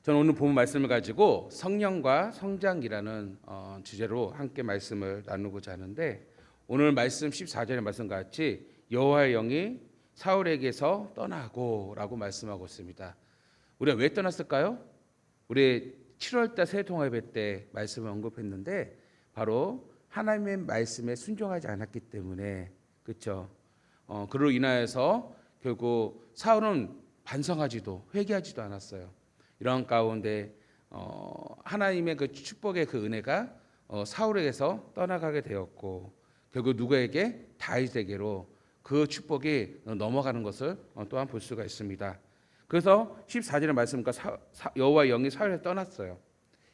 저는 오늘 본 말씀을 가지고 성령과 성장이라는 주제로 함께 말씀을 나누고자 하는데, 오늘 말씀 14절의 말씀과 같이 여호와의 영이 사울에게서 떠나고라고 말씀하고 있습니다. 우리가 왜 떠났을까요? 우리 7월달 세통합회 때 말씀을 언급했는데 바로 하나님의 말씀에 순종하지 않았기 때문에, 그렇죠? 그로 인하여서 결국 사울은 반성하지도 회개하지도 않았어요. 이런 가운데 하나님의 그 축복의 그 은혜가 사울에게서 떠나가게 되었고, 결국 누구에게? 다윗에게로 그 축복이 넘어가는 것을 또한 볼 수가 있습니다. 그래서 14절의 말씀과 여호와의 영이 사울에서 떠났어요.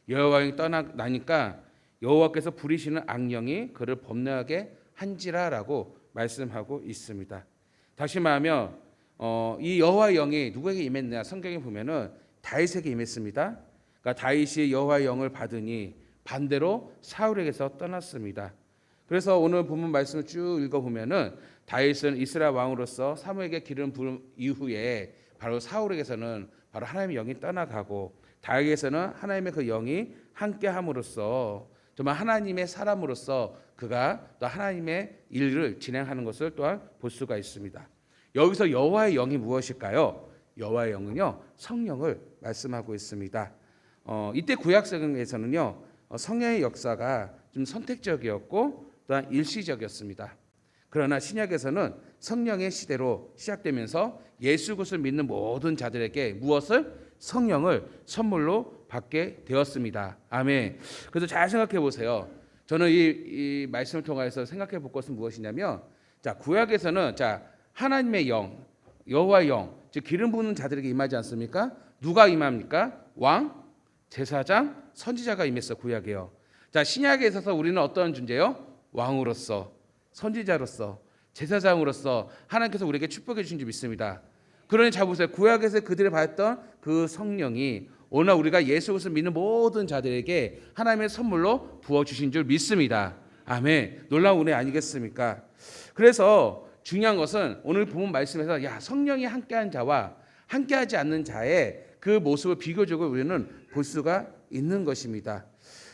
여호와의 영이 떠나니까 여호와께서 부리시는 악령이 그를 범죄하게 한지라라고 말씀하고 있습니다. 다시 말하면 이 여호와의 영이 누구에게 임했느냐? 성경에 보면은 다윗에게 임했습니다. 그러니까 다윗이 여호와의 영을 받으니 반대로 사울에게서 떠났습니다. 그래서 오늘 본문 말씀을 쭉 읽어보면은 다윗은 이스라엘 왕으로서 사무엘에게 기름 부은 이후에 바로 사울에게서는 바로 하나님의 영이 떠나가고, 다윗에게서는 하나님의 그 영이 함께함으로써 정말 하나님의 사람으로서 그가 또 하나님의 일을 진행하는 것을 또한 볼 수가 있습니다. 여기서 여호와의 영이 무엇일까요? 여호와의 영은요, 성령을 말씀하고 있습니다. 이때 구약성경에서는요, 성령의 역사가 좀 선택적이었고 또한 일시적이었습니다. 그러나 신약에서는 성령의 시대로 시작되면서 예수 그리스도를 믿는 모든 자들에게 무엇을? 성령을 선물로 받게 되었습니다. 아멘. 그래서 잘 생각해 보세요. 저는 이 말씀을 통해서 생각해 볼 것은 무엇이냐면, 자, 구약에서는 하나님의 영, 여호와의 영, 즉 기름 부는 자들에게 임하지 않습니까? 누가 임합니까? 왕, 제사장, 선지자가 임했어, 구약에요. 자, 신약에 있어서 우리는 어떤 존재요? 왕으로서, 선지자로서, 제사장으로서 하나님께서 우리에게 축복해 주신 줄 믿습니다. 그러니 잘 보세요. 구약에서 그들이 받았던 그 성령이 오늘 우리가 예수 그리스도를 믿는 모든 자들에게 하나님의 선물로 부어 주신 줄 믿습니다. 아멘. 놀라운 은혜 아니겠습니까? 그래서 중요한 것은 오늘 본문 말씀에서 성령이 함께한 자와 함께하지 않는 자의 그 모습을 비교적으로 우리는 볼 수가 있는 것입니다.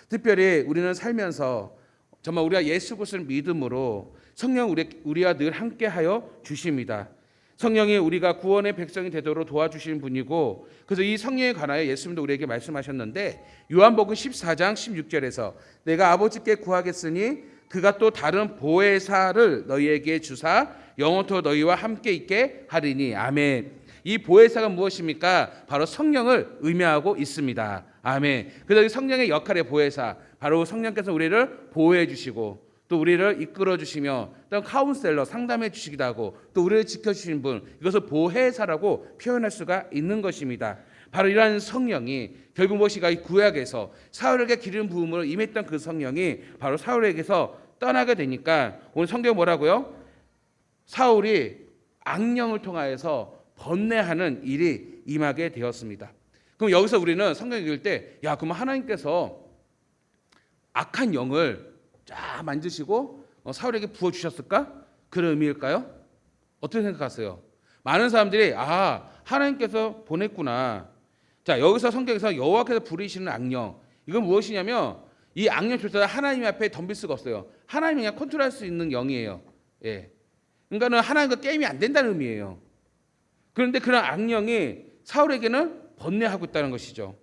특별히 우리는 살면서 정말 우리가 예수 그리스도를 믿음으로 성령 우리와 늘 함께하여 주십니다. 성령이 우리가 구원의 백성이 되도록 도와주시는 분이고, 그래서 이 성령에 관하여 예수님도 우리에게 말씀하셨는데, 요한복음 14장 16절에서 내가 아버지께 구하겠으니 그가 또 다른 보혜사를 너희에게 주사 영원토록 너희와 함께 있게 하리니. 아멘. 이 보혜사가 무엇입니까? 바로 성령을 의미하고 있습니다. 아멘. 그래서 이 성령의 역할의 보혜사, 바로 성령께서 우리를 보호해 주시고 또 우리를 이끌어 주시며 또 카운셀러, 상담해 주시기도 하고 또 우리를 지켜주시는 분, 이것을 보혜사라고 표현할 수가 있는 것입니다. 바로 이러한 성령이 결국 무엇이가 이 구약에서 사울에게 기름 부음으로 임했던 그 성령이 바로 사울에게서 떠나게 되니까 오늘 성경 뭐라고요? 사울이 악령을 통하여서 번뇌하는 일이 임하게 되었습니다. 그럼 여기서 우리는 성경 읽을 때 그럼 하나님께서 악한 영을 쫙 만드시고 사울에게 부어주셨을까? 그런 의미일까요? 어떻게 생각하세요? 많은 사람들이 하나님께서 보냈구나. 자, 여기서 성경에서 여호와께서 부리시는 악령, 이건 무엇이냐면 이 악령조차 하나님 앞에 덤빌 수가 없어요. 하나님이 그냥 컨트롤할 수 있는 영이에요. 그러니까는 하나님과 게임이 안 된다는 의미예요. 그런데 그런 악령이 사울에게는 번뇌하고 있다는 것이죠.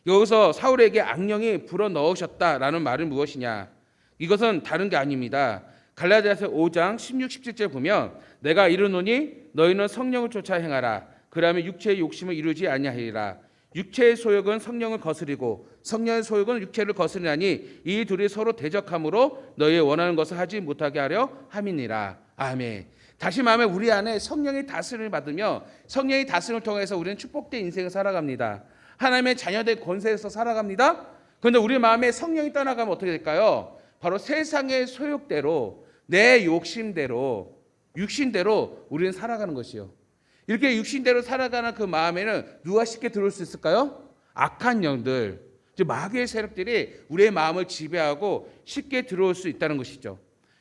여기서 사울에게 악령이 불어 넣으셨다라는 말은 무엇이냐? 이것은 다른 게 아닙니다. 갈라디아서 5장 16, 17절 보면 내가 이르노니 너희는 성령을 쫓아 행하라. 그러면 육체의 욕심을 이루지 아니하리라. 육체의 소욕은 성령을 거스리고 성령의 소욕은 육체를 거스리나니 이 둘이 서로 대적함으로 너희의 원하는 것을 하지 못하게 하려 함이니라. 아멘. 다시 말하면 우리 안에 성령의 다스림을 받으며 성령의 다스림을 통해서 우리는 축복된 인생을 살아갑니다. 하나님의 자녀된 권세에서 살아갑니다. 그런데 우리 마음에 성령이 떠나가면 어떻게 될까요? 바로 세상의 소욕대로, 내 욕심대로, 육신대로 우리는 살아가는 것이요. 이렇게 육신대로 살아가는 그 마음에는 누가 쉽게 들어올 수 있을까요? 악한 영들, 즉 마귀의 세력들이 우리의 마음을 지배하고 쉽게 들어올 수 있다는 것이죠.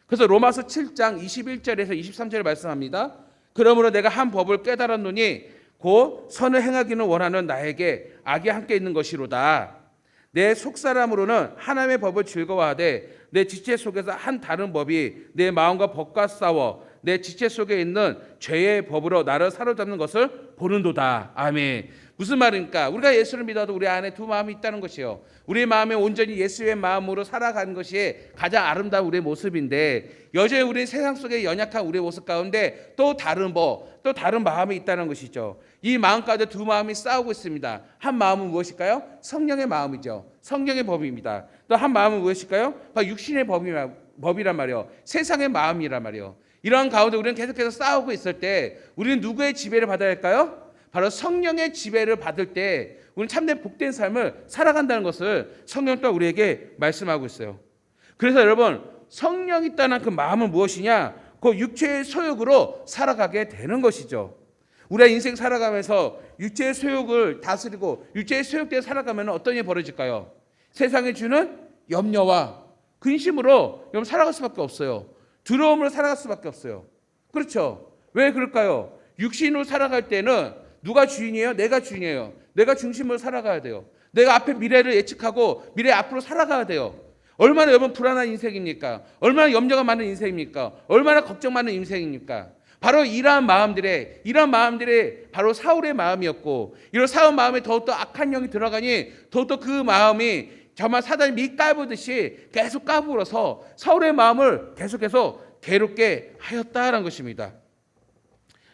그래서 로마서 7장 21절에서 23절에 말씀합니다. 그러므로 내가 한 법을 깨달았노니 곧 선을 행하기는 원하는 나에게 악이 함께 있는 것이로다. 내 속사람으로는 하나님의 법을 즐거워하되 내 지체 속에서 한 다른 법이 내 마음과 법과 싸워 내 지체 속에 있는 죄의 법으로 나를 사로잡는 것을 보는도다. 아멘. 무슨 말입니까? 우리가 예수를 믿어도 우리 안에 두 마음이 있다는 것이요. 우리 마음에 온전히 예수의 마음으로 살아가는 것이 가장 아름다운 우리의 모습인데 여전히 우리는 세상 속에 연약한 우리의 모습 가운데 또 다른 또 다른 마음이 있다는 것이죠. 이 마음 가운데 두 마음이 싸우고 있습니다. 한 마음은 무엇일까요? 성령의 마음이죠. 성령의 법입니다. 또 한 마음은 무엇일까요? 바로 육신의 법이란 말이요. 세상의 마음이란 말이요. 이러한 가운데 우리는 계속해서 싸우고 있을 때 우리는 누구의 지배를 받아야 할까요? 바로 성령의 지배를 받을 때 우리는 참된 복된 삶을 살아간다는 것을 성령 또한 우리에게 말씀하고 있어요. 그래서 여러분, 성령이 있다는 그 마음은 무엇이냐? 그 육체의 소욕으로 살아가게 되는 것이죠. 우리가 인생 살아가면서 육체의 소욕을 다스리고 육체의 소욕대로 살아가면 어떤 일이 벌어질까요? 세상에 주는 염려와 근심으로 여러분 살아갈 수밖에 없어요. 두려움으로 살아갈 수밖에 없어요. 그렇죠? 왜 그럴까요? 육신으로 살아갈 때는 누가 주인이에요? 내가 주인이에요. 내가 중심으로 살아가야 돼요. 내가 앞에 미래를 예측하고 미래 앞으로 살아가야 돼요. 얼마나 여러분 불안한 인생입니까? 얼마나 염려가 많은 인생입니까? 얼마나 걱정 많은 인생입니까? 바로 이러한 마음들의 바로 사울의 마음이었고, 이런 사울 마음에 더욱더 악한 영이 들어가니 더욱더 그 마음이 정말 사단이 밑 까부듯이 계속 까불어서 사울의 마음을 계속해서 괴롭게 하였다라는 것입니다.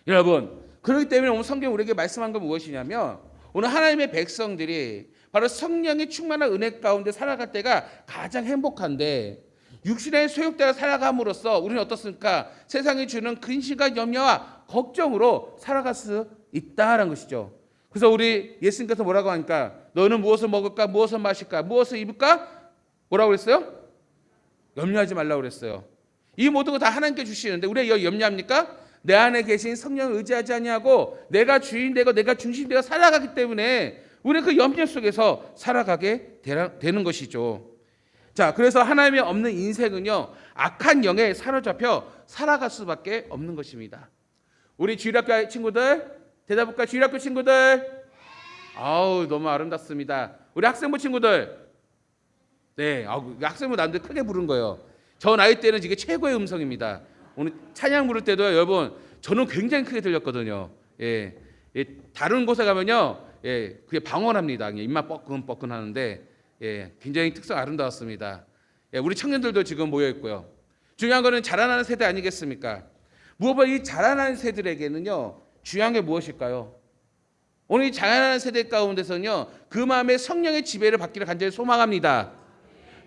여러분, 그렇기 때문에 오늘 성경이 우리에게 말씀한 건 무엇이냐면 오늘 하나님의 백성들이 바로 성령이 충만한 은혜 가운데 살아갈 때가 가장 행복한데 육신의 소욕대로 살아감으로써 우리는 어떻습니까? 세상이 주는 근심과 염려와 걱정으로 살아갈 수 있다는 것이죠. 그래서 우리 예수님께서 뭐라고 하니까 너는 무엇을 먹을까? 무엇을 마실까? 무엇을 입을까? 뭐라고 그랬어요? 염려하지 말라고 그랬어요. 이 모든 거 다 하나님께 주시는데 우리가 염려합니까? 내 안에 계신 성령을 의지하지 아니하고 내가 주인되고 내가 중심되어 살아가기 때문에 우리는 그 염려 속에서 살아가게 되는 것이죠. 자, 그래서 하나님이 없는 인생은요 악한 영에 사로잡혀 살아갈 수밖에 없는 것입니다. 우리 주일학교 친구들 대답할까요? 주일학교 친구들, 아우 너무 아름답습니다. 우리 학생부 친구들, 네, 학생부 남들 크게 부른 거예요. 저 나이 때는 이게 최고의 음성입니다. 오늘 찬양 부를 때도 여러분 저는 굉장히 크게 들렸거든요. 예, 다른 곳에 가면요, 그게 방언합니다. 입만 뻐끔뻐끔 하는데, 굉장히 특성 아름다웠습니다. 우리 청년들도 지금 모여 있고요. 중요한 거는 자라나는 세대 아니겠습니까? 무엇보다 이 자라나는 세대에게는요 중요한 게 무엇일까요? 오늘 이 자라나는 세대 가운데서는요 그 마음에 성령의 지배를 받기를 간절히 소망합니다.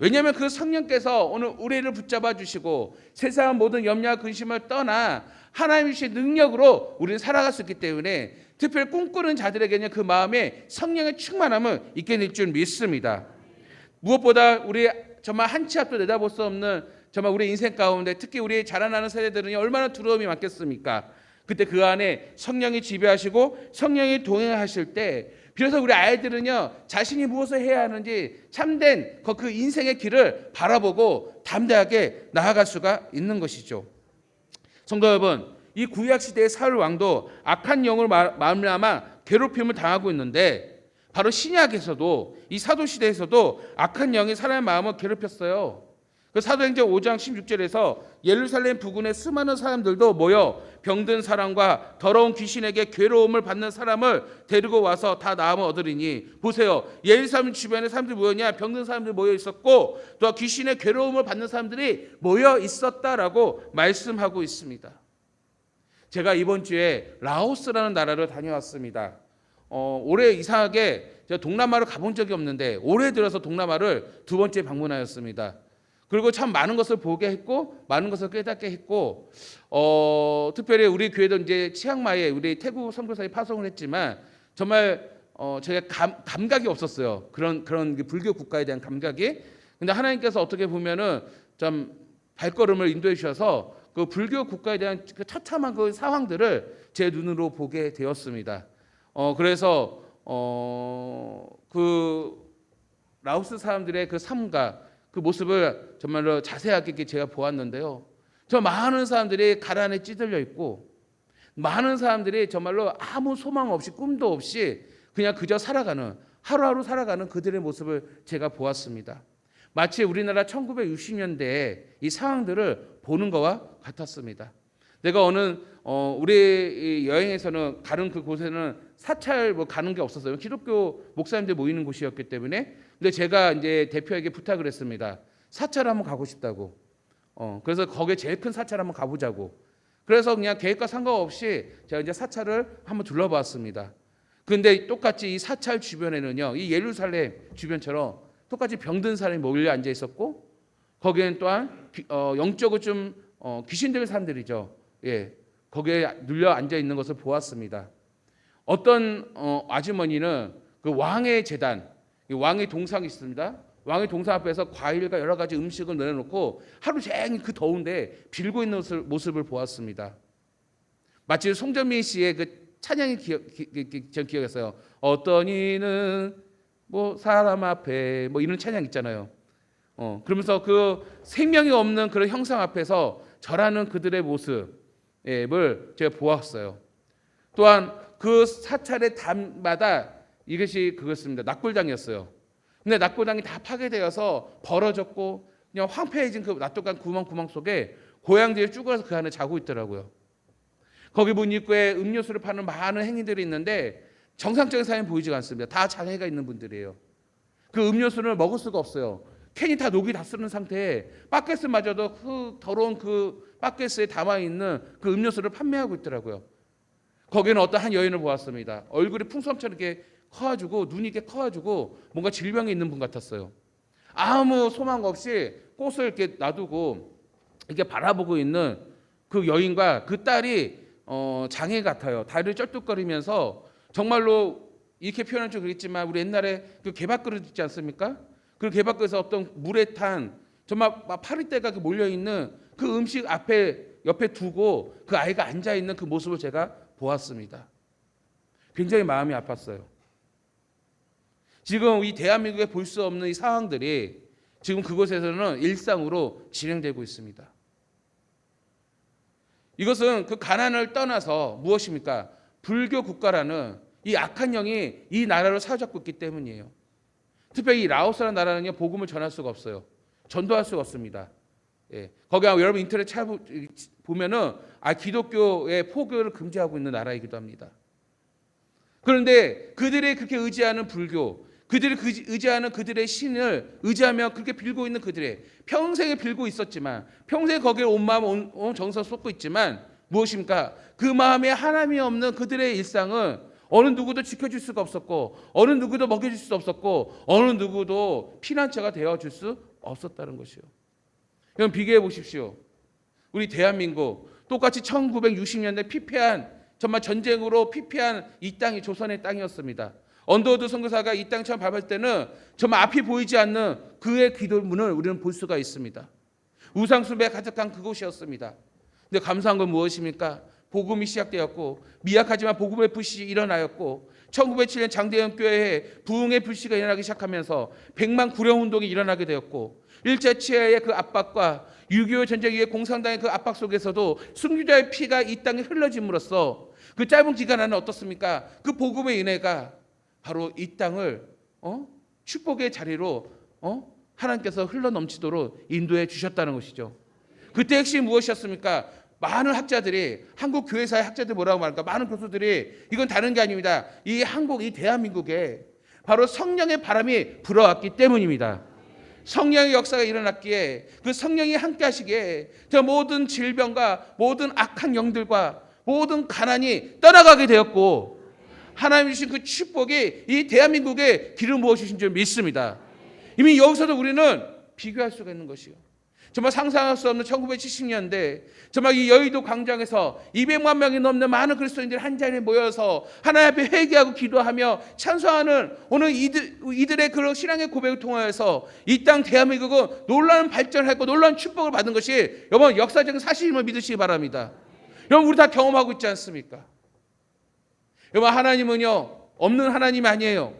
왜냐하면 그 성령께서 오늘 우리를 붙잡아 주시고 세상 모든 염려와 근심을 떠나 하나님이 주신 능력으로 우리는 살아갈 수 있기 때문에 특별히 꿈꾸는 자들에게는 그 마음에 성령의 충만함을 있게 될 줄 믿습니다. 무엇보다 우리 정말 한 치 앞도 내다볼 수 없는 정말 우리 인생 가운데 특히 우리 자라나는 세대들은 얼마나 두려움이 많겠습니까? 그때 그 안에 성령이 지배하시고 성령이 동행하실 때 비로소 우리 아이들은요 자신이 무엇을 해야 하는지 참된 그 인생의 길을 바라보고 담대하게 나아갈 수가 있는 것이죠. 성도 여러분, 이 구약 시대의 사울 왕도 악한 영을 말미암아 괴롭힘을 당하고 있는데 바로 신약에서도 이 사도 시대에서도 악한 영이 사람의 마음을 괴롭혔어요. 그 사도행전 5장 16절에서 예루살렘 부근의 수많은 사람들도 모여 병든 사람과 더러운 귀신에게 괴로움을 받는 사람을 데리고 와서 다 나음을 얻으리니, 보세요, 예루살렘 주변에 사람들이 모였냐? 병든 사람들이 모여 있었고 또 귀신의 괴로움을 받는 사람들이 모여 있었다라고 말씀하고 있습니다. 제가 이번 주에 라오스라는 나라를 다녀왔습니다. 올해 이상하게 제가 동남아를 가본 적이 없는데 올해 들어서 동남아를 두 번째 방문하였습니다. 그리고 참 많은 것을 보게 했고 많은 것을 깨닫게 했고, 특별히 우리 교회도 이제 치앙마이에 우리 태국 선교사에 파송을 했지만 정말 제가 감각이 없었어요. 그런 불교 국가에 대한 감각이. 근데 하나님께서 어떻게 보면은 좀 발걸음을 인도해 주셔서 그 불교 국가에 대한 그 처참한 그 상황들을 제 눈으로 보게 되었습니다. 그래서 그 라오스 사람들의 그 삶과 그 모습을 정말로 자세하게 제가 보았는데요. 저 많은 사람들이 가난에 찌들려 있고 많은 사람들이 정말로 아무 소망 없이 꿈도 없이 그냥 그저 살아가는 하루하루 살아가는 그들의 모습을 제가 보았습니다. 마치 우리나라 1960년대의 이 상황들을 보는 것과 같았습니다. 내가 우리 여행에서는 가는 그곳에는 사찰 가는 게 없었어요. 기독교 목사님들 모이는 곳이었기 때문에. 근데 제가 이제 대표에게 부탁을 했습니다. 사찰 한번 가고 싶다고. 그래서 거기에 제일 큰 사찰 한번 가보자고. 그래서 그냥 계획과 상관없이 제가 이제 사찰을 한번 둘러봤습니다. 근데 똑같이 이 사찰 주변에는요, 이 예루살렘 주변처럼 똑같이 병든 사람이 몰려 앉아 있었고, 거기에는 또한 영적으로 좀 귀신 들린 사람들이죠. 예, 거기에 눌려 앉아 있는 것을 보았습니다. 어떤 아주머니는 그 왕의 제단, 왕의 동상이 있습니다. 왕의 동상 앞에서 과일과 여러 가지 음식을 내려놓고 하루 종일 그 더운데 빌고 있는 모습을 보았습니다. 마치 송정민 씨의 그 찬양이 전 기억했어요. 어떤 이는 뭐 사람 앞에 뭐 이런 찬양 있잖아요. 그러면서 그 생명이 없는 그런 형상 앞에서 절하는 그들의 모습을 제가 보았어요. 또한 그 사찰의 담마다 이것이 그것입니다. 낙골당이었어요. 근데 낙골당이 다 파괴되어서 벌어졌고 그냥 황폐해진 그 낙골당 구멍 속에 고양이들이 쭈그려서 그 안에 자고 있더라고요. 거기 문 입구에 음료수를 파는 많은 행인들이 있는데 정상적인 사람이 보이지가 않습니다. 다 장애가 있는 분들이에요. 그 음료수를 먹을 수가 없어요. 캔이 다 녹이 다 쓰는 상태에 바켓스마저도 그 더러운 그 바켓스에 담아있는 그 음료수를 판매하고 있더라고요. 거기는 어떤 한 여인을 보았습니다. 얼굴이 풍선처럼 이렇게 커가지고 눈이 이렇게 커가지고 뭔가 질병이 있는 분 같았어요. 아무 소망 없이 꽃을 이렇게 놔두고 이렇게 바라보고 있는 그 여인과 그 딸이 장애 같아요. 다리를 쩔뚝거리면서 정말로 이렇게 표현할 줄 그랬지만 우리 옛날에 그 개밥그릇 있지 않습니까? 그 개밥그릇에서 어떤 물에 탄 정말 파리떼가 몰려 있는 그 음식 옆에 두고 그 아이가 앉아 있는 그 모습을 제가 보았습니다. 굉장히 마음이 아팠어요. 지금 이 대한민국에 볼 수 없는 이 상황들이 지금 그곳에서는 일상으로 진행되고 있습니다. 이것은 그 가난을 떠나서 무엇입니까? 불교 국가라는 이 악한 영이 이 나라를 사로잡고 있기 때문이에요. 특별히 이 라오스라는 나라는요, 복음을 전할 수가 없어요. 전도할 수가 없습니다. 예. 거기 여러분 인터넷 보면은 기독교의 포교를 금지하고 있는 나라이기도 합니다. 그런데 그들이 그렇게 의지하는 불교, 그들이 의지하는 그들의 신을 의지하며 그렇게 빌고 있는 그들의 평생에 빌고 있었지만 평생 거기에 온 마음 온 정성을 쏟고 있지만 무엇입니까? 그 마음에 하나님이 없는 그들의 일상은 어느 누구도 지켜줄 수가 없었고 어느 누구도 먹여줄 수 없었고 어느 누구도 피난처가 되어줄 수 없었다는 것이요. 그럼 비교해 보십시오. 우리 대한민국 똑같이 1960년대 피폐한 정말 전쟁으로 피폐한 이 땅이 조선의 땅이었습니다. 언더우드 선교사가 이 땅 처음 밟을 때는 정말 앞이 보이지 않는 그의 기도문을 우리는 볼 수가 있습니다. 우상숭배 가득한 그곳이었습니다. 근데 감사한 건 무엇입니까? 복음이 시작되었고 미약하지만 복음의 불씨가 일어나였고 1907년 장대현 교회에 부흥의 불씨가 일어나기 시작하면서 100만 구령운동이 일어나게 되었고 일제 치하의 그 압박과 6.25 전쟁 이후의 공산당의 그 압박 속에서도 순교자의 피가 이 땅에 흘러짐으로써 그 짧은 기간 안에 어떻습니까? 그 복음의 은혜가 바로 이 땅을 축복의 자리로 하나님께서 흘러넘치도록 인도해 주셨다는 것이죠. 그때 핵심이 무엇이었습니까? 많은 학자들이 한국 교회사의 학자들이 뭐라고 말할까? 많은 교수들이 이건 다른 게 아닙니다. 이 한국, 이 대한민국에 바로 성령의 바람이 불어왔기 때문입니다. 성령의 역사가 일어났기에 그 성령이 함께 하시기에 저 모든 질병과 모든 악한 영들과 모든 가난이 떠나가게 되었고 하나님 주신 그 축복이 이 대한민국에 기름 부어주신 줄 믿습니다. 이미 여기서도 우리는 비교할 수가 있는 것이요. 정말 상상할 수 없는 1970년대 정말 이 여의도 광장에서 200만 명이 넘는 많은 그리스도인들이 한 자리에 모여서 하나님 앞에 회개하고 기도하며 찬송하는 오늘 이들의 그런 신앙의 고백을 통하여서 이 땅 대한민국은 놀라운 발전을 했고 놀라운 축복을 받은 것이 여러분 역사적인 사실임을 믿으시기 바랍니다. 여러분 우리 다 경험하고 있지 않습니까? 여러분 하나님은요 없는 하나님이 아니에요.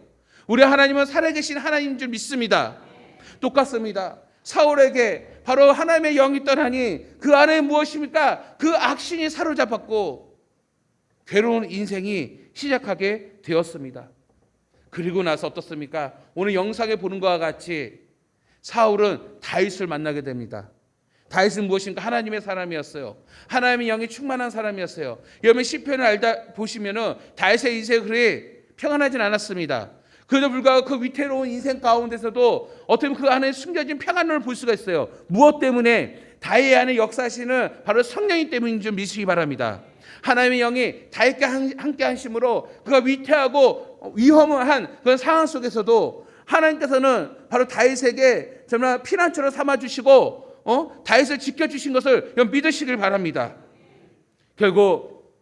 우리 하나님은 살아계신 하나님인 줄 믿습니다. 똑같습니다. 사울에게 바로 하나님의 영이 떠나니 그 안에 무엇입니까? 그 악신이 사로잡았고 괴로운 인생이 시작하게 되었습니다. 그리고 나서 어떻습니까? 오늘 영상에 보는 것과 같이 사울은 다윗을 만나게 됩니다. 다윗은 무엇인가? 하나님의 사람이었어요. 하나님의 영이 충만한 사람이었어요. 여러분 시편을 알다 보시면은 다윗의 인생이 그리 평안하진 않았습니다. 그래도 불구하고 그 위태로운 인생 가운데서도 어떻게 보면 그 안에 숨겨진 평안을 볼 수가 있어요. 무엇 때문에? 다윗 안에 역사하시는 바로 성령이 때문인 줄 믿으시기 바랍니다. 하나님의 영이 다윗과 함께 하심으로 그가 위태하고 위험한 그런 상황 속에서도 하나님께서는 바로 다윗에게 정말 피난처로 삼아주시고 다윗을 지켜주신 것을 믿으시길 바랍니다. 결국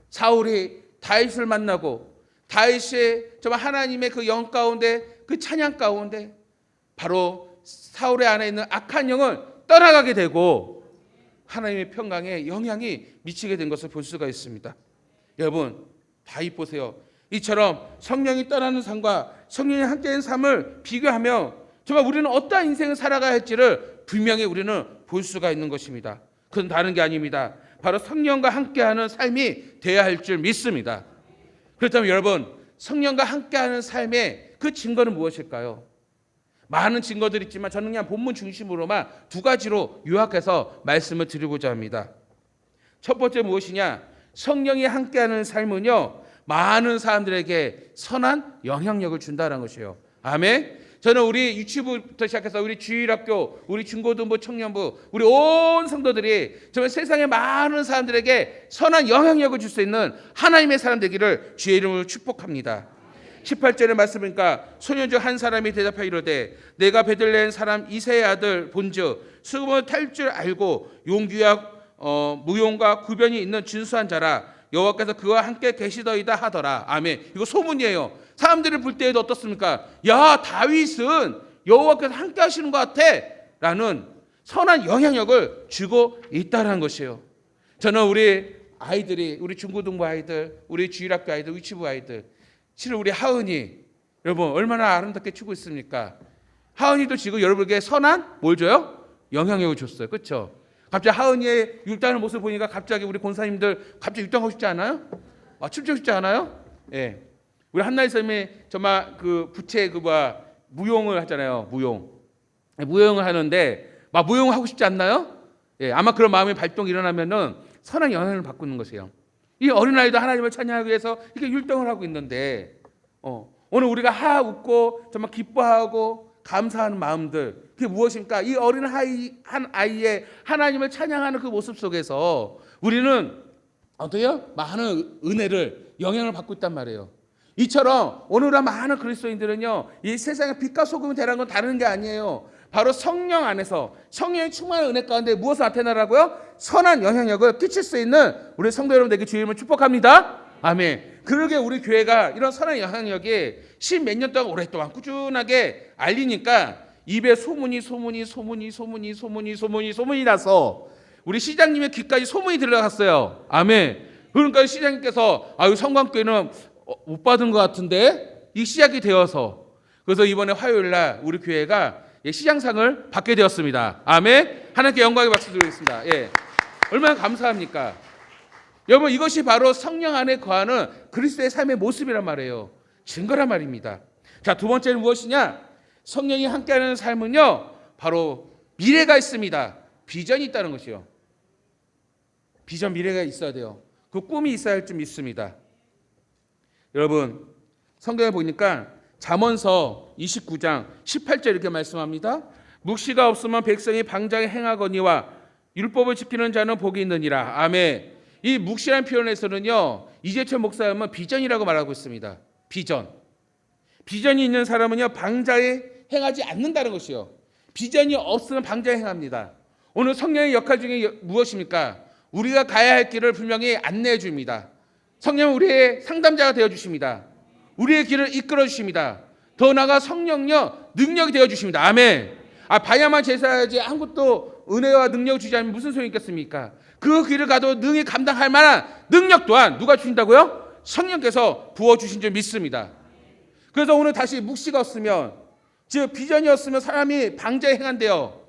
사울이 다윗을 만나고 다윗의 정말 하나님의 그 영 가운데 그 찬양 가운데 바로 사울의 안에 있는 악한 영을 떠나가게 되고 하나님의 평강에 영향이 미치게 된 것을 볼 수가 있습니다. 여러분 다윗 보세요. 이처럼 성령이 떠나는 삶과 성령이 함께한 삶을 비교하며 정말 우리는 어떠한 인생을 살아가야 할지를 분명히 우리는 볼 수가 있는 것입니다. 그건 다른 게 아닙니다. 바로 성령과 함께하는 삶이 되어야 할 줄 믿습니다. 그렇다면 여러분 성령과 함께하는 삶의 그 증거는 무엇일까요? 많은 증거들이 있지만 저는 그냥 본문 중심으로만 두 가지로 요약해서 말씀을 드리고자 합니다. 첫 번째 무엇이냐? 성령이 함께하는 삶은요 많은 사람들에게 선한 영향력을 준다는 것이에요. 아멘. 저는 우리 유치부부터 시작해서 우리 주일학교, 우리 중고등부, 청년부, 우리 온 성도들이 정말 세상의 많은 사람들에게 선한 영향력을 줄 수 있는 하나님의 사람 되기를 주의 이름으로 축복합니다. 18절의 말씀이니까 소년 중 한 사람이 대답하여 이르되 내가 베들레헴 사람 이새의 아들 본즉 수금을 탈 줄 알고 용규와 무용과 구변이 있는 준수한 자라 여호와께서 그와 함께 계시더이다 하더라. 아멘. 이거 소문이에요. 사람들을 볼 때에도 어떻습니까? 야 다윗은 여호와께서 함께 하시는 것 같아 라는 선한 영향력을 주고 있다는 것이에요. 저는 우리 아이들이 우리 중고등부 아이들 우리 주일학교 아이들 유치부 아이들 실은 우리 하은이 여러분 얼마나 아름답게 추고 있습니까? 하은이도 지금 여러분에게 선한 뭘 줘요? 영향력을 줬어요. 그렇죠? 갑자기 하은이의 율동하는 모습을 보니까 갑자기 우리 권사님들 갑자기 율동하고 싶지 않아요? 춤추고 싶지 않아요? 예. 우리 한나희 선생님이 정말 그 부채 무용을 하잖아요. 무용을 하는데 막 무용하고 싶지 않나요? 예. 아마 그런 마음의 발동이 일어나면은 선한 영향을 받고 있는 것이에요. 이 어린아이도 하나님을 찬양하기 위해서 이렇게 율동을 하고 있는데 오늘 우리가 웃고 정말 기뻐하고 감사하는 마음들 그게 무엇입니까? 이 어린 한 아이의 하나님을 찬양하는 그 모습 속에서 우리는 어때요? 많은 은혜를 영향을 받고 있단 말이에요. 이처럼 오늘날 많은 그리스도인들은요 이 세상의 빛과 소금이 되라는 건 다른 게 아니에요. 바로 성령 안에서 성령의 충만한 은혜 가운데 무엇을 나타나라고요? 선한 영향력을 끼칠 수 있는 우리 성도 여러분들에게 주의 이름을 축복합니다. 아멘. 그러게 우리 교회가 이런 선한 영향력이 십몇 년 동안 오랫동안 꾸준하게 알리니까 입에 소문이 나서 우리 시장님의 귀까지 소문이 들어갔어요. 아멘. 그러니까 시장님께서 성광교회는 못 받은 것 같은데 이 시작이 되어서 그래서 이번에 화요일 날 우리 교회가 시장상을 받게 되었습니다. 아멘. 하나님께 영광의 박수 드리겠습니다. 예. 얼마나 감사합니까? 여러분 이것이 바로 성령 안에 거하는 그리스도의 삶의 모습이란 말이에요. 증거란 말입니다. 자, 두 번째는 무엇이냐? 성령이 함께하는 삶은요 바로 미래가 있습니다. 비전이 있다는 것이요. 비전 미래가 있어야 돼요. 그 꿈이 있어야 할 줄 믿습니다. 여러분 성경에 보니까 잠언서 29장 18절 이렇게 말씀합니다. 묵시가 없으면 백성이 방장에 행하거니와 율법을 지키는 자는 복이 있느니라. 아멘. 이 묵시라는 표현에서는요 이재철 목사님은 비전이라고 말하고 있습니다. 비전이 있는 사람은요 방자에 행하지 않는다는 것이요. 비전이 없으면 방자에 행합니다. 오늘 성령의 역할 중에 무엇입니까? 우리가 가야 할 길을 분명히 안내해 줍니다. 성령은 우리의 상담자가 되어 주십니다. 우리의 길을 이끌어 주십니다. 더 나아가 성령요 능력이 되어 주십니다. 아멘. 봐야만 제사하지 아무것도 은혜와 능력을 주지 않으면 무슨 소용이 있겠습니까? 그 길을 가도 능히 감당할 만한 능력 또한 누가 주신다고요? 성령께서 부어주신 줄 믿습니다. 그래서 오늘 다시 묵시가 없으면 즉 비전이 없으면 사람이 방자에 행한대요.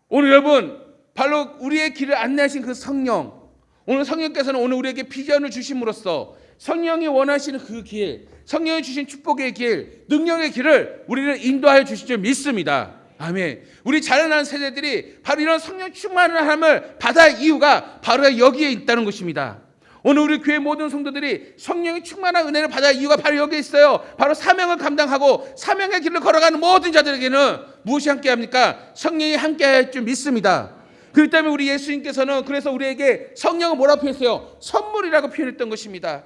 오늘 여러분 바로 우리의 길을 안내하신 그 성령 오늘 성령께서는 오늘 우리에게 비전을 주심으로써 성령이 원하시는 그 길, 성령이 주신 축복의 길, 능력의 길을 우리를 인도하여 주실 줄 믿습니다. 아멘. 우리 자라나는 세대들이 바로 이런 성령 충만한 하나님을 받아야 이유가 바로 여기에 있다는 것입니다. 오늘 우리 교회 모든 성도들이 성령의 충만한 은혜를 받아야 이유가 바로 여기에 있어요. 바로 사명을 감당하고 사명의 길을 걸어가는 모든 자들에게는 무엇이 함께합니까? 성령이 함께할 줄 믿습니다. 그렇기 때문에 우리 예수님께서는 그래서 우리에게 성령을 뭐라고 표현했어요? 선물이라고 표현했던 것입니다.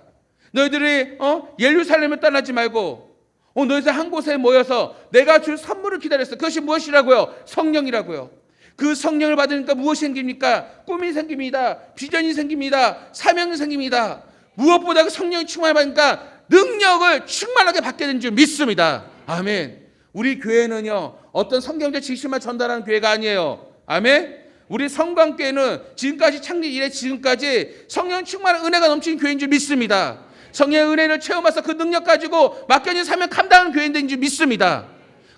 너희들이 예루살렘을 떠나지 말고 너희들 한 곳에 모여서 내가 줄 선물을 기다렸어. 그것이 무엇이라고요? 성령이라고요. 그 성령을 받으니까 무엇이 생깁니까? 꿈이 생깁니다. 비전이 생깁니다. 사명이 생깁니다. 무엇보다 그 성령이 충만을 받으니까 능력을 충만하게 받게 된 줄 믿습니다. 아멘. 우리 교회는요, 어떤 성경적 지식만 전달하는 교회가 아니에요. 아멘. 우리 성광교회는 지금까지 창립 이래 지금까지 성령 충만한 은혜가 넘치는 교회인 줄 믿습니다. 성령의 은혜를 체험해서 그 능력 가지고 맡겨진 사명 감당하는 교회인 줄 믿습니다.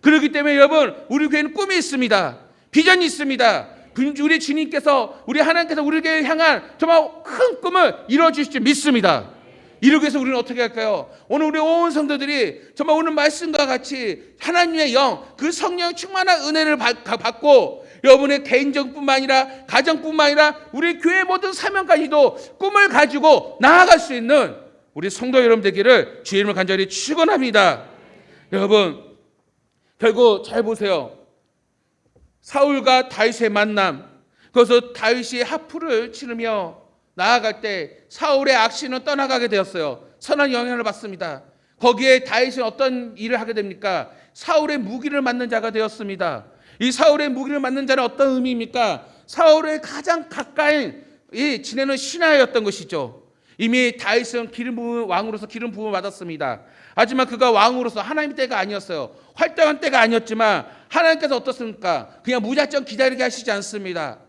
그렇기 때문에 여러분, 우리 교회는 꿈이 있습니다. 비전이 있습니다. 우리 주님께서, 우리 하나님께서 우리에게 향한 정말 큰 꿈을 이루어 주실 줄 믿습니다. 이러기 위해서 우리는 어떻게 할까요? 오늘 우리 온 성도들이 정말 오늘 말씀과 같이 하나님의 영, 그 성령 충만한 은혜를 받고 여러분의 개인적뿐만 아니라 가정뿐만 아니라 우리 교회 모든 사명까지도 꿈을 가지고 나아갈 수 있는 우리 성도 여러분 되기를 주의 이름으로 간절히 축원합니다. 여러분, 결국 잘 보세요. 사울과 다윗의 만남, 그래서 다윗이 하프를 치르며 나아갈 때 사울의 악신은 떠나가게 되었어요. 선한 영향을 받습니다. 거기에 다윗은 어떤 일을 하게 됩니까? 사울의 무기를 맞는 자가 되었습니다. 이 사울의 무기를 맞는 자는 어떤 의미입니까? 사울의 가장 가까이 지내는 신하였던 것이죠. 이미 다윗은 왕으로서 기름 부음을 받았습니다. 하지만 그가 왕으로서 하나님의 때가 아니었어요. 활동한 때가 아니었지만 하나님께서 어떻습니까? 그냥 무작정 기다리게 하시지 않습니다.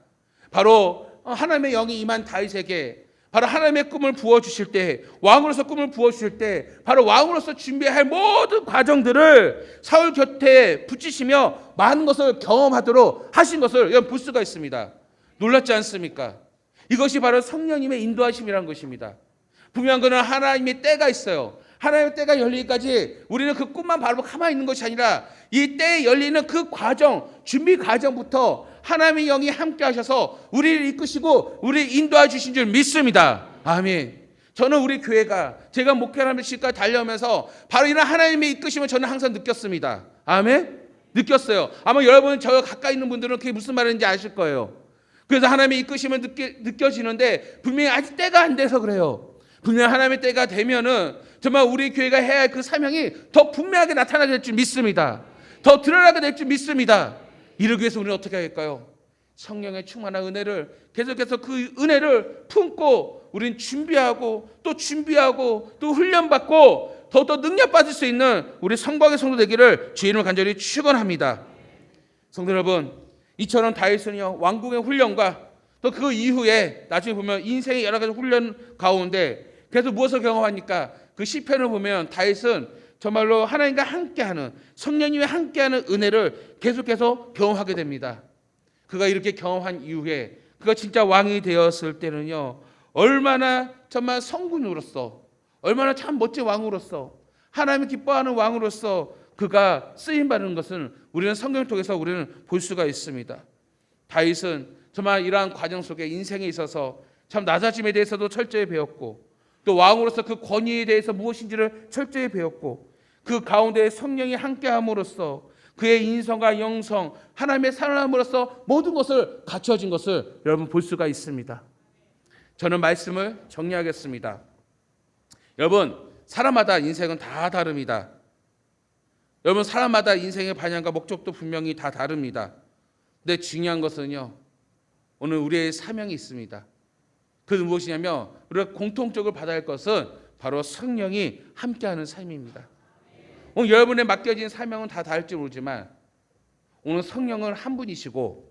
바로 하나님의 영이 임한 다윗에게 바로 하나님의 꿈을 부어주실 때, 왕으로서 꿈을 부어주실 때 바로 왕으로서 준비할 모든 과정들을 사울 곁에 붙이시며 많은 것을 경험하도록 하신 것을 볼 수가 있습니다. 놀랍지 않습니까? 이것이 바로 성령님의 인도하심이라는 것입니다. 분명한 것은 하나님의 때가 있어요. 하나님의 때가 열리기까지 우리는 그 꿈만 바라보고 가만히 있는 것이 아니라 이 때에 열리는 그 과정, 준비 과정부터 하나님의 영이 함께 하셔서 우리를 이끄시고 우리를 인도해 주신 줄 믿습니다. 아멘. 저는 우리 교회가 제가 목회하는 시까지 달려오면서 바로 이런 하나님의 이끄심을 저는 항상 느꼈습니다. 아멘. 느꼈어요. 아마 여러분 저 가까이 있는 분들은 그게 무슨 말인지 아실 거예요. 그래서 하나님의 이끄심을 느껴지는데 분명히 아직 때가 안 돼서 그래요. 분명히 하나님의 때가 되면은 정말 우리 교회가 해야 할 그 사명이 더 분명하게 나타나게 될 줄 믿습니다. 더 드러나게 될 줄 믿습니다. 이러기 위해서 우리는 어떻게 할까요? 성령의 충만한 은혜를 계속해서 그 은혜를 품고 우리는 준비하고 또 훈련받고 더욱더 능력받을 수 있는 우리 성곽의 성도 되기를 주의 이름으로 간절히 축원합니다. 성도 여러분, 이처럼 다윗은요 왕궁의 훈련과 또 그 이후에 나중에 보면 인생의 여러 가지 훈련 가운데 그래서 무엇을 경험하니까 그 시편을 보면 다윗은 정말로 하나님과 함께하는 성령님과 함께하는 은혜를 계속해서 경험하게 됩니다. 그가 이렇게 경험한 이후에 그가 진짜 왕이 되었을 때는요 얼마나 정말 성군으로서 얼마나 참 멋진 왕으로서 하나님이 기뻐하는 왕으로서 그가 쓰임받는 것은 우리는 성경을 통해서 우리는 볼 수가 있습니다. 다윗은 정말 이러한 과정 속에 인생에 있어서 참 낮아짐에 대해서도 철저히 배웠고 또 왕으로서 그 권위에 대해서 무엇인지를 철저히 배웠고 그 가운데 성령이 함께함으로써 그의 인성과 영성 하나님의 사람으로서 모든 것을 갖춰진 것을 여러분 볼 수가 있습니다. 저는 말씀을 정리하겠습니다. 여러분 사람마다 인생은 다 다릅니다. 여러분 사람마다 인생의 방향과 목적도 분명히 다 다릅니다. 근데 중요한 것은요 오늘 우리의 사명이 있습니다. 그것은 무엇이냐면 우리가 공통적으로 받아야 할 것은 바로 성령이 함께하는 삶입니다. 오늘 여러분의 맡겨진 사명은 다 다를지 모르지만 오늘 성령은 한 분이시고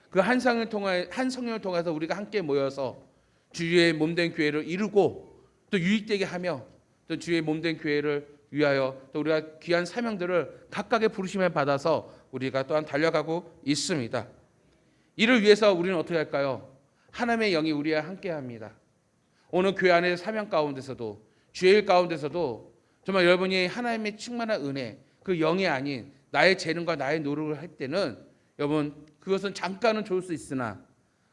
그 한 성령을 통해서 우리가 함께 모여서 주의 몸된 교회를 이루고 또 유익되게 하며 또 주의 몸된 교회를 위하여 또 우리가 귀한 사명들을 각각의 부르심을 받아서 우리가 또한 달려가고 있습니다. 이를 위해서 우리는 어떻게 할까요? 하나님의 영이 우리와 함께합니다. 오늘 교회 안에서 사명 가운데서도 주의 일 가운데서도 정말 여러분이 하나님의 충만한 은혜, 그 영이 아닌 나의 재능과 나의 노력을 할 때는 여러분 그것은 잠깐은 좋을 수 있으나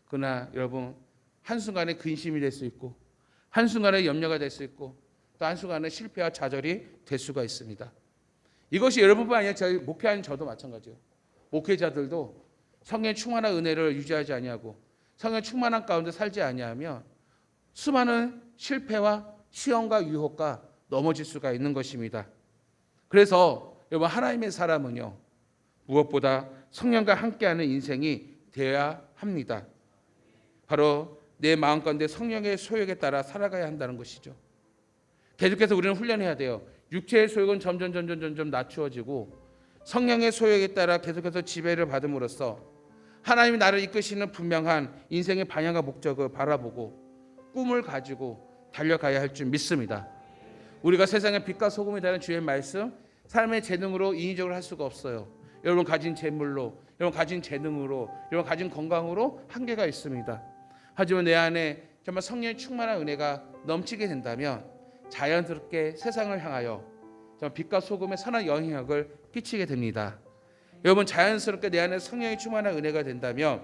그러나 여러분 한순간에 근심이 될 수 있고 한순간에 염려가 될 수 있고 또 한순간에 실패와 좌절이 될 수가 있습니다. 이것이 여러분뿐만 아니라 저희 목회하는 저도 마찬가지예요. 목회자들도 성령의 충만한 은혜를 유지하지 아니하고 성령의 충만한 가운데 살지 아니하면 수많은 실패와 시험과 유혹과 넘어질 수가 있는 것입니다. 그래서 여러분 하나님의 사람은요 무엇보다 성령과 함께하는 인생이 되어야 합니다. 바로 내 마음 가운데 성령의 소욕에 따라 살아가야 한다는 것이죠. 계속해서 우리는 훈련해야 돼요. 육체의 소욕은 점점 낮추어지고 성령의 소욕에 따라 계속해서 지배를 받음으로써 하나님이 나를 이끄시는 분명한 인생의 방향과 목적을 바라보고 꿈을 가지고 달려가야 할 줄 믿습니다. 우리가 세상의 빛과 소금이 되는 주의 말씀, 삶의 재능으로 인위적으로 할 수가 없어요. 여러분 가진 재물로, 여러분 가진 재능으로, 여러분 가진 건강으로 한계가 있습니다. 하지만 내 안에 정말 성령의 충만한 은혜가 넘치게 된다면 자연스럽게 세상을 향하여 정말 빛과 소금의 선한 영향력을 끼치게 됩니다. 여러분 자연스럽게 내 안에 성령의 충만한 은혜가 된다면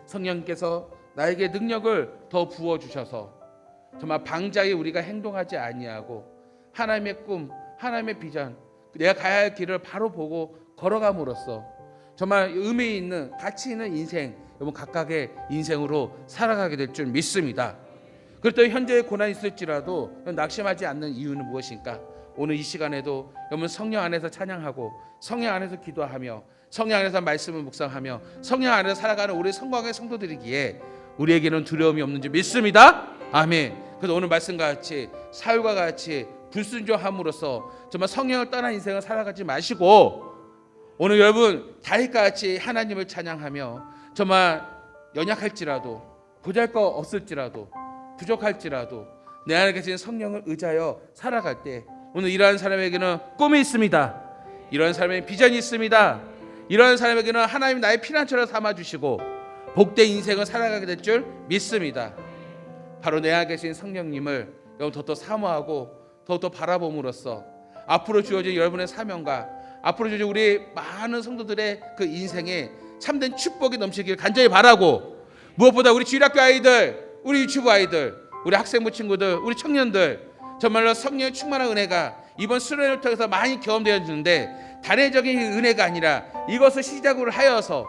성령께서 나에게 능력을 더 부어주셔서 정말 방자에 우리가 행동하지 아니하고 하나님의 꿈, 하나님의 비전, 내가 가야 할 길을 바로 보고 걸어감으로써 정말 의미 있는 가치 있는 인생, 여러분 각각의 인생으로 살아가게 될 줄 믿습니다. 그렇다고 현재의 고난이 있을지라도 낙심하지 않는 이유는 무엇인가? 오늘 이 시간에도 여러분 성령 안에서 찬양하고 성령 안에서 기도하며 성령 안에서 말씀을 묵상하며 성령 안에서 살아가는 우리 성공의 성도들이기에 우리에게는 두려움이 없는지 믿습니다. 아멘. 그래서 오늘 말씀과 같이 사울과 같이 불순종함으로써 정말 성령을 떠난 인생을 살아가지 마시고 오늘 여러분 다윗과 같이 하나님을 찬양하며 정말 연약할지라도 보잘것 없을지라도 부족할지라도 내 안에 계신 성령을 의지하여 살아갈 때 오늘 이러한 사람에게는 꿈이 있습니다. 이러한 사람에게는 비전이 있습니다. 이러한 사람에게는 하나님 나의 피난처를 삼아주시고 복된 인생을 살아가게 될 줄 믿습니다. 바로 내 안에 계신 성령님을 더욱더 사모하고 더욱더 바라봄으로써 앞으로 주어진 여러분의 사명과 앞으로 주어진 우리 많은 성도들의 그 인생에 참된 축복이 넘치길 간절히 바라고 무엇보다 우리 주일학교 아이들, 우리 유치부 아이들, 우리 학생부 친구들, 우리 청년들 정말로 성령의 충만한 은혜가 이번 수련을 통해서 많이 경험되어지는데 단회적인 은혜가 아니라 이것을 시작으로 하여서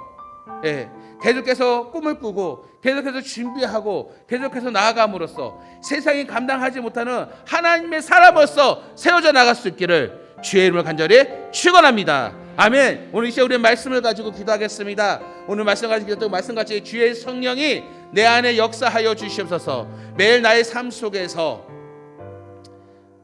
계속해서 꿈을 꾸고 계속해서 준비하고 계속해서 나아감으로써 세상이 감당하지 못하는 하나님의 사람으로서 세워져 나갈 수 있기를 주의 이름을 간절히 축원합니다. 아멘. 오늘 이 시간 우리의 말씀을 가지고 기도하겠습니다. 오늘 말씀 가지고 기도하고 말씀같이 주의 성령이 내 안에 역사하여 주시옵소서. 매일 나의 삶 속에서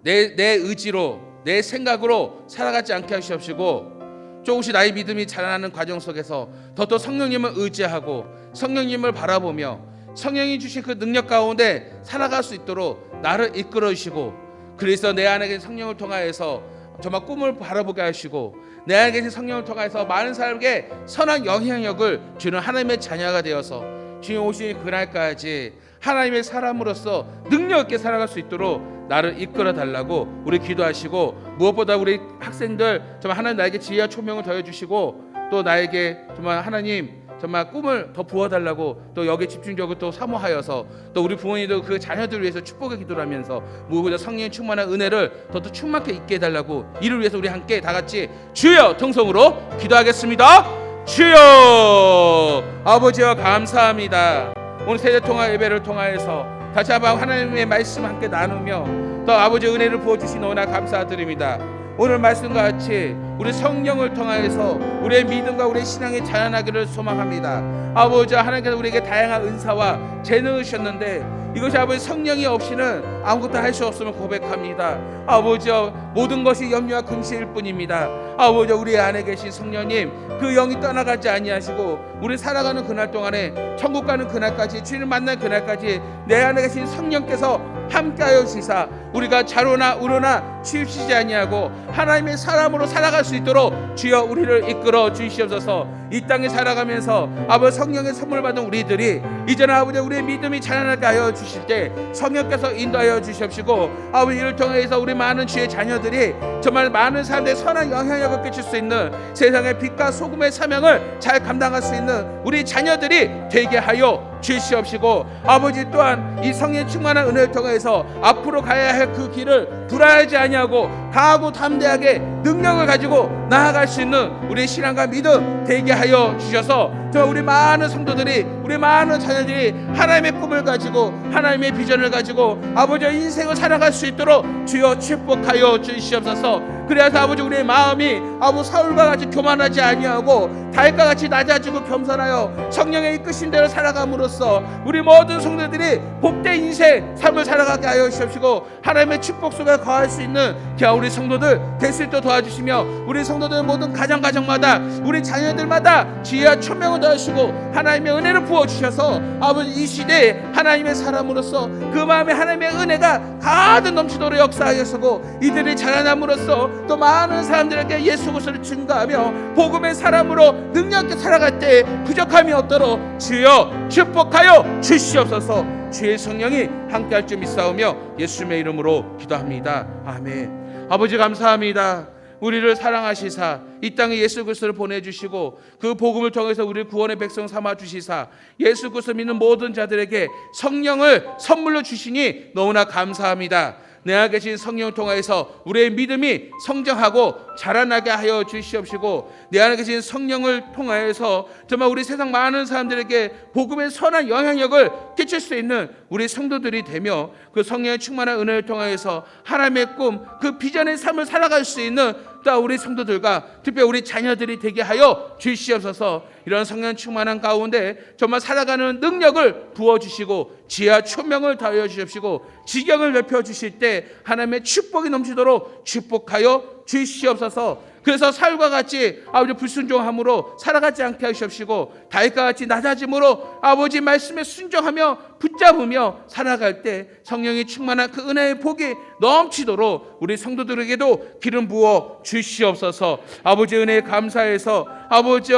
내 의지로 내 생각으로 살아가지 않게 하시옵시고 조금씩 나의 믿음이 자라나는 과정 속에서 더 성령님을 의지하고 성령님을 바라보며 성령이 주신 그 능력 가운데 살아갈 수 있도록 나를 이끌어 주시고 그래서 내 안에 계신 성령을 통하여서 정말 꿈을 바라보게 하시고 내 안에 계신 성령을 통하여서 많은 사람에게 선한 영향력을 주는 하나님의 자녀가 되어서 주님 오신 그날까지 하나님의 사람으로서 능력 있게 살아갈 수 있도록 나를 이끌어 달라고 우리 기도하시고 무엇보다 우리 학생들 정말 하나님 나에게 지혜와 총명을 더해 주시고 또 나에게 정말 하나님 정말 꿈을 더 부어 달라고 또 여기에 집중적으로 또 사모하여서 또 우리 부모님도 그 자녀들을 위해서 축복의 기도를 하면서 무엇보다 성령의 충만한 은혜를 더 충만하게 있게 해달라고 이를 위해서 우리 함께 다 같이 주여 통성으로 기도하겠습니다. 주여 아버지와 감사합니다. 오늘 세대통합 예배를 통하여서 다시 한번 하나님의 말씀 함께 나누며 또 아버지의 은혜를 부어주신 오나 감사드립니다. 오늘 말씀과 같이 우리 성령을 통하여서 우리의 믿음과 우리의 신앙이 자라나기를 소망합니다. 아버지 하나님께서 우리에게 다양한 은사와 재능을 주셨는데 이것이 아버지 성령이 없이는 아무것도 할 수 없음을 고백합니다. 아버지 모든 것이 염려와 금시일 뿐입니다. 아버지 우리 안에 계신 성령님 그 영이 떠나가지 아니하시고 우리 살아가는 그날 동안에 천국 가는 그날까지 주님을 만날 그날까지 내 안에 계신 성령께서 함께하여 주시사 우리가 좌로나 우로나 치우치지 아니하고 하나님의 사람으로 살아갈 수 있도록 주여 우리를 이끌어 주시옵소서. 이 땅에 살아가면서 아버지 성령의 선물 받은 우리들이 이제는 아버지 우리의 믿음이 자라나게 하여 주실 때 성령께서 인도하여 주시옵시고, 아버지 이를 통해서 우리 많은 주의 자녀들이 정말 많은 사람들의 선한 영향력을 끼칠 수 있는 세상의 빛과 소금의 사명을 잘 감당할 수 있는 우리 자녀들이 되게 하여 주시옵시고, 아버지 또한 이 성령 충만한 은혜를 통해서 앞으로 가야 할 그 길을 불안하지 아니하고 강하고 담대하게 능력을 가지고 나아갈 수 있는 우리 신앙과 믿음 되게 하여 주셔서 정말 우리 많은 성도들이, 우리 많은 자녀들이 하나님의 꿈을 가지고 하나님의 비전을 가지고 아버지의 인생을 살아갈 수 있도록 주여 축복하여 주시옵소서. 그래서 아버지 우리의 마음이 아버지 사울과 같이 교만하지 아니하고 다윗과 같이 낮아지고 겸손하여 성령의 이끄신 대로 살아감으로써 우리 모든 성도들이 복된 인생 삶을 살아가게 하여 주시옵시고, 하나님의 축복 속에 거할 수 있는 우리 성도들 될 수 있도록 도와주시며, 우리 성도들 모든 가정마다 우리 자녀들마다 지혜와 총명을 더하시고 하나님의 은혜를 부어주셔서 아버지 이 시대에 하나님의 사람으로서 그 마음에 하나님의 은혜가 가득 넘치도록 역사하여서고 이들이 자라남으로써 또 많은 사람들에게 예수 그리스도를 증거하며 복음의 사람으로 능력 있게 살아갈 때 부족함이 없도록 주여 축복하여 주시옵소서. 주의 성령이 함께할 줄 믿사오며 예수님의 이름으로 기도합니다. 아멘. 아버지 감사합니다. 우리를 사랑하시사 이 땅에 예수 그리스도를 보내주시고 그 복음을 통해서 우리를 구원의 백성 삼아주시사 예수 그리스도 믿는 모든 자들에게 성령을 선물로 주시니 너무나 감사합니다. 내 안에 계신 성령을 통하여서 우리의 믿음이 성장하고 자라나게 하여 주시옵시고, 내 안에 계신 성령을 통하여서 정말 우리 세상 많은 사람들에게 복음의 선한 영향력을 끼칠 수 있는 우리 성도들이 되며 그 성령의 충만한 은혜를 통하여서 하나님의 꿈, 그 비전의 삶을 살아갈 수 있는 또 우리 성도들과 특별히 우리 자녀들이 되게 하여 주시옵소서. 이런 성령 충만한 가운데 정말 살아가는 능력을 부어주시고 지혜와 총명을 더하여 주시옵시고, 지경을 넓혀 주실 때 하나님의 축복이 넘치도록 축복하여 주시옵소서. 그래서 사울과 같이 아버지 불순종함으로 살아가지 않게 하시옵시고, 다윗과 같이 낮아짐으로 아버지 말씀에 순종하며 붙잡으며 살아갈 때 성령이 충만한 그 은혜의 복이 넘치도록 우리 성도들에게도 기름 부어 주시옵소서. 아버지 은혜에 감사해서 아버지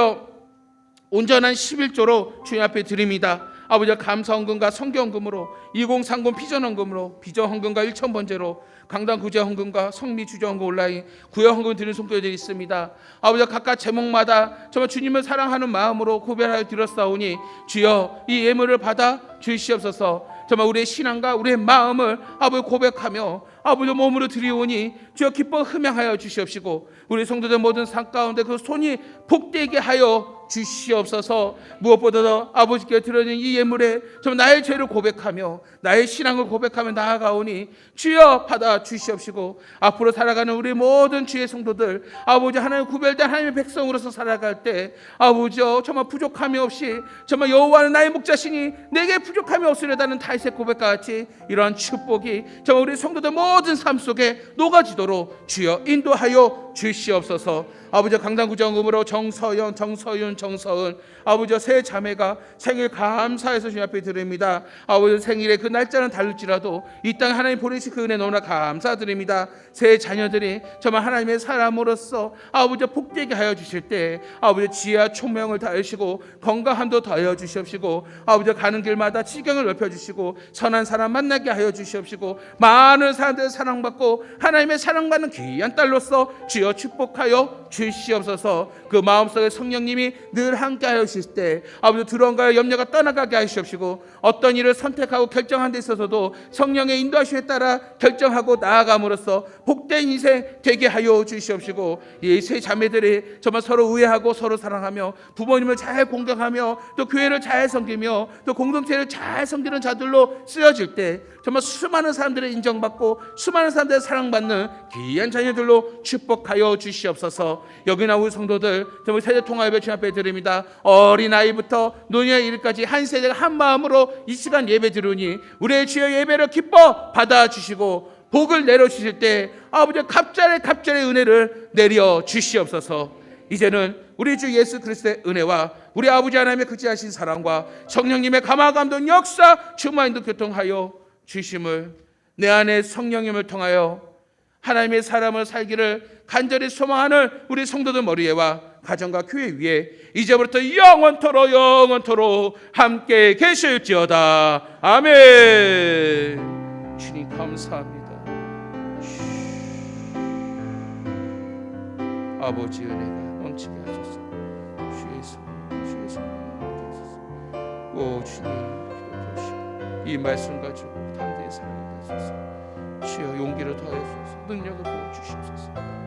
온전한 11조로 주님 앞에 드립니다. 아버지 감사헌금과 성경헌금으로 2030 비전헌금으로 비전헌금과 1000번제로 강단 구제헌금과 성미 주저헌금 온라인 구역헌금 드리는 손길들이 있습니다. 아버지 각각 제목마다 정말 주님을 사랑하는 마음으로 고백하여 드렸사오니 주여 이 예물을 받아 주시옵소서. 정말 우리의 신앙과 우리의 마음을 아버지 고백하며 아버지 몸으로 드리오니 주여 기뻐 흠양하여 주시옵시고, 우리 성도들 모든 삶 가운데 그 손이 복되게 하여 주시옵소서. 무엇보다도 아버지께 드려진 이 예물에 정말 나의 죄를 고백하며 나의 신앙을 고백하며 나아가오니 주여 받아 주시옵시고, 앞으로 살아가는 우리 모든 주의 성도들 아버지 하나님 구별된 하나님의 백성으로서 살아갈 때 아버지 정말 부족함이 없이 정말 여호와는 나의 목자시니 내게 부족함이 없으려다는 다윗의 고백과 같이 이러한 축복이 정말 우리 성도들 모든 삶 속에 녹아지도록 주여 인도하여 주시옵소서. 아버지 강단구정금으로 정서연 아버지 세 자매가 생일 감사해서 주님 앞에 드립니다. 아버지 생일의 그 날짜는 다를지라도 이 땅에 하나님 보내신 그 은혜 너무나 감사드립니다. 세 자녀들이 정말 하나님의 사람으로서 아버지 복되게 하여 주실 때 아버지 지혜와 총명을 다하시고 건강함도 더하여 주시옵시고, 아버지 가는 길마다 지경을 넓혀 주시고 선한 사람 만나게 하여 주시옵시고, 많은 사람들 사랑받고 하나님의 사랑받는 귀한 딸로서 주여 축복하여 주시옵소서. 그 마음속에 성령님이 늘 함께하여 주실 때 아버지 두려움과 염려가 떠나가게 하시옵시고, 어떤 일을 선택하고 결정한 데 있어서도 성령의 인도하심에 따라 결정하고 나아감으로써 복된 인생 되게 하여 주시옵시고, 이 세 자매들이 정말 서로 우애하고 서로 사랑하며 부모님을 잘 공경하며 또 교회를 잘 섬기며 또 공동체를 잘 섬기는 자들로 쓰여질 때 정말 수많은 사람들의 인정받고 수많은 사람들의 사랑받는 귀한 자녀들로 축복하여 주시옵소서. 여기나 우리 성도들 정말 세대통합의 주님 앞에 드립니다. 어린아이부터 노년의 일까지 한 세대가 한 마음으로 이 시간 예배 드리니 우리의 주여 예배를 기뻐 받아주시고 복을 내려주실 때 아버지 갑절의 은혜를 내려 주시옵소서. 이제는 우리 주 예수 그리스도의 은혜와 우리 아버지 하나님의 그지하신 사랑과 성령님의 감화 감동 역사 충만히 교통하여 주심을 내 안에 성령님을 통하여 하나님의 사람을 살기를 간절히 소망하는 우리 성도들 머리에와 가정과 교회 위에 이제부터 영원토록 함께 계실지어다. 아멘. 주님 감사합니다. 아버지 은혜가 넘치게 하소서. 주의 손 오 주님 기도하시고 이 말씀 가지고 담대히 살아가게 하소서. 주여 용기를 더하소서. 능력을 부어주시옵소서.